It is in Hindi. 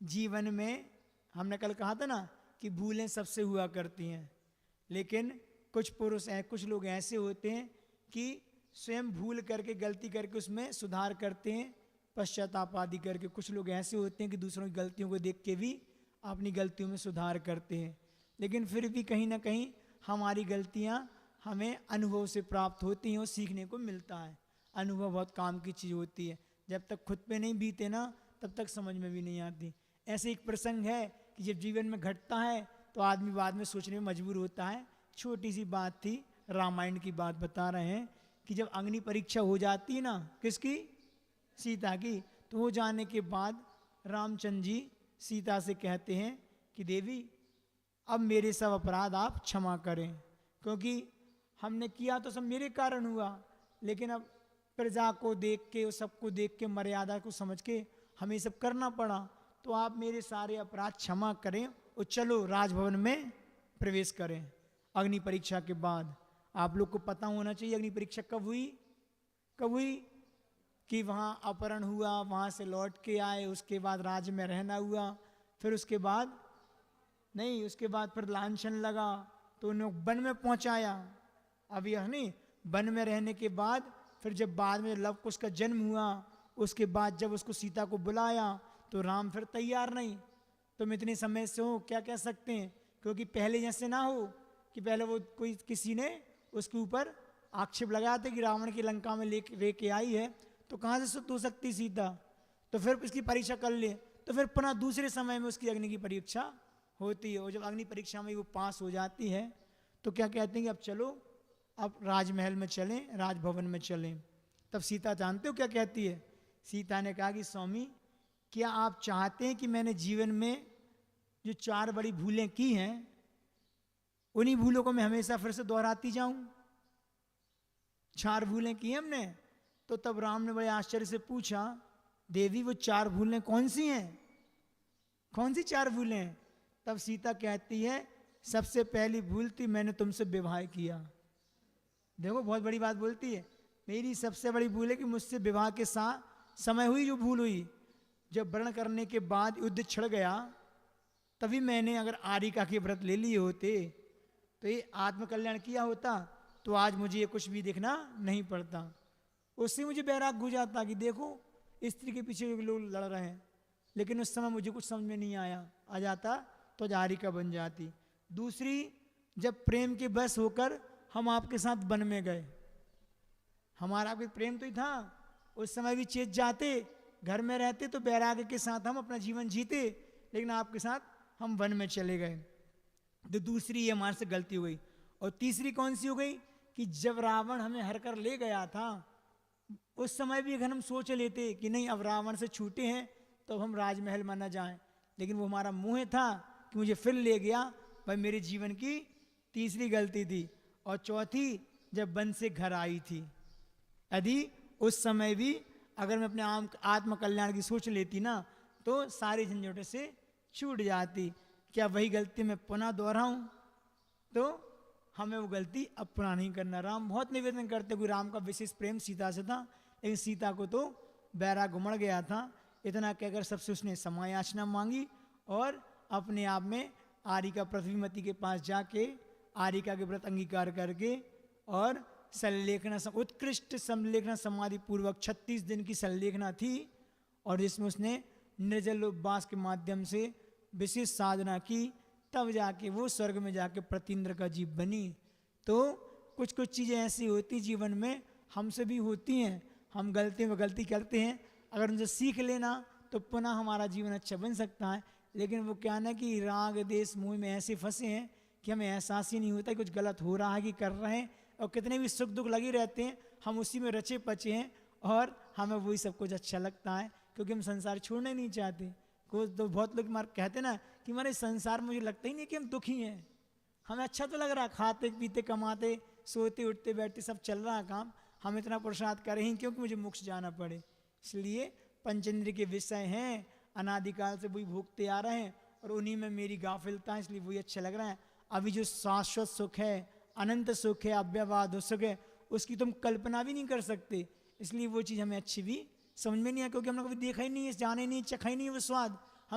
जीवन में हमने कल कहा था ना कि भूलें सबसे हुआ करती हैं, लेकिन कुछ पुरुष हैं, कुछ लोग ऐसे होते हैं कि स्वयं भूल करके, गलती करके उसमें सुधार करते हैं, पश्चाताप आदि करके। कुछ लोग ऐसे होते हैं कि दूसरों की गलतियों को देख के भी अपनी गलतियों में सुधार करते हैं। लेकिन फिर भी कहीं ना कहीं हमारी गलतियां हमें अनुभव से प्राप्त होती हैं और सीखने को मिलता है। अनुभव बहुत काम की चीज़ होती है, जब तक खुद पे नहीं बीते ना तब तक समझ में भी नहीं आती। ऐसे एक प्रसंग है कि जब जीवन में घटता है तो आदमी बाद में सोचने में मजबूर होता है। छोटी सी बात थी, रामायण की बात बता रहे हैं कि जब अग्नि परीक्षा हो जाती है ना, किसकी? सीता की। तो हो जाने के बाद रामचंद्र जी सीता से कहते हैं कि देवी अब मेरे सब अपराध आप क्षमा करें, क्योंकि हमने किया तो सब मेरे कारण हुआ, लेकिन अब प्रजा को देख के और सबको देख के मर्यादा को समझ के हमें सब करना पड़ा, तो आप मेरे सारे अपराध क्षमा करें और चलो राजभवन में प्रवेश करें। अग्नि परीक्षा के बाद आप लोग को पता होना चाहिए अग्नि परीक्षा कब हुई? कब हुई? कि वहाँ अपहरण हुआ, वहाँ से लौट के आए, उसके बाद राज्य में रहना हुआ, फिर उसके बाद नहीं, उसके बाद फिर लांछन लगा तो उन्हें वन में पहुंचाया। अब यह नहीं, वन में रहने के बाद फिर जब बाद में लव कुश का जन्म हुआ, उसके बाद जब उसको सीता को बुलाया तो राम फिर तैयार नहीं। तुम इतने समय से हो, क्या कह सकते हैं? क्योंकि पहले जैसे ना हो कि पहले वो कोई किसी ने उसके ऊपर आक्षेप लगाया था कि रावण की लंका में लेके आई है, तो कहाँ से शुद्ध हो सकती सीता? तो फिर इसकी परीक्षा कर ले, तो फिर पुनः दूसरे समय में उसकी अग्नि की परीक्षा होती है। और जब अग्नि परीक्षा में वो पास हो जाती है तो क्या कहते हैं कि अब चलो, अब राजमहल में चलें, राजभवन में चलें। तब सीता जानते हो क्या कहती है? सीता ने कहा कि स्वामी, क्या आप चाहते हैं कि मैंने जीवन में जो 4 बड़ी भूलें की हैं उन्हीं भूलों को मैं हमेशा फिर से दोहराती जाऊं? 4 भूलें की हमने। तो तब राम ने बड़े आश्चर्य से पूछा, देवी वो 4 भूलें कौन सी हैं? कौन सी 4 भूलें हैं? तब सीता कहती है, सबसे पहली भूल थी मैंने तुमसे विवाह किया। देखो बहुत बड़ी बात बोलती है, मेरी सबसे बड़ी भूल है कि मुझसे विवाह के साथ समय हुई जो भूल हुई। जब वर्ण करने के बाद युद्ध छिड़ गया, तभी मैंने अगर आरिका के व्रत ले लिए होते तो ये आत्मकल्याण किया होता, तो आज मुझे ये कुछ भी देखना नहीं पड़ता। उससे मुझे बैराग हो जाता कि देखो स्त्री के पीछे लोग लड़ रहे हैं, लेकिन उस समय मुझे कुछ समझ में नहीं आया, आ जाता तो आरिका बन जाती। दूसरी, जब प्रेम के बस होकर हम आपके साथ वन में गए, हमारा आपके प्रेम तो ही था, उस समय भी चेत जाते, घर में रहते तो बैराग के साथ हम अपना जीवन जीते, लेकिन आपके साथ हम वन में चले गए। तो दूसरी ये हमारे से गलती हो गई। और तीसरी कौन सी हो गई कि जब रावण हमें हर कर ले गया था, उस समय भी अगर हम सोच लेते कि नहीं अब रावण से छूटे हैं तो हम राजमहल में न जाएं, लेकिन वो हमारा मुँह था कि मुझे फिर ले गया, भाई मेरे जीवन की तीसरी गलती थी। और चौथी, जब वन से घर आई थी, यदि उस समय भी अगर मैं अपने आत्मकल्याण की सोच लेती ना तो सारी झंझटों से छूट जाती। क्या वही गलती मैं पुनः दोहराऊं? तो हमें वो गलती अब पुनः नहीं करना। राम बहुत निवेदन करते, कोई राम का विशेष प्रेम सीता से था, लेकिन सीता को तो बैराग उमड़ गया था। इतना कहकर सबसे उसने क्षमा याचना मांगी और अपने आप में आरिका पृथ्वीमती के पास जाके आरिका के व्रत अंगीकार करके और संलेखना, उत्कृष्ट संलेखना समाधि पूर्वक 36 दिन की संलेखना थी, और जिसमें उसने निर्जल उपवास के माध्यम से विशेष साधना की, तब जाके वो स्वर्ग में जाके प्रतीन्द्र का जीव बनी। तो कुछ कुछ चीज़ें ऐसी होती जीवन में, हमसे भी होती हैं, हम गलती में गलती करते हैं, अगर उनसे सीख लेना तो पुनः हमारा जीवन अच्छा बन सकता है। लेकिन वो क्या ना कि राग देश मोह में ऐसे फंसे हैं कि हमें एहसास ही नहीं होता कि कुछ गलत हो रहा है कि कर रहे हैं, और कितने भी सुख दुख लगे रहते हैं, हम उसी में रचे पचे हैं और हमें वही सब कुछ अच्छा लगता है, क्योंकि हम संसार छोड़ना नहीं चाहते। कुछ तो बहुत लोग कहते ना कि हमारे संसार में मुझे लगता ही नहीं कि हम दुखी हैं, हमें अच्छा तो लग रहा है, खाते पीते कमाते सोते उठते बैठते सब चल रहा है काम, हम इतना पुरुषार्थ करें ही क्योंकि मुझे मोक्ष जाना पड़े। इसलिए पंचेंद्रिय के विषय हैं, अनादिकाल से वही भोगते आ रहे हैं और उन्हीं में मेरी गाफिलता है, इसलिए वही अच्छा लग रहा है। अभी जो शाश्वत सुख है, अनंत सुख है, अव्यवहाद सुख है, उसकी तुम कल्पना भी नहीं कर सकते। इसलिए वो चीज़ हमें अच्छी भी समझ में नहीं है, क्योंकि हमने कभी देखा ही नहीं है, जाने नहीं, चखा ही नहीं वो स्वाद,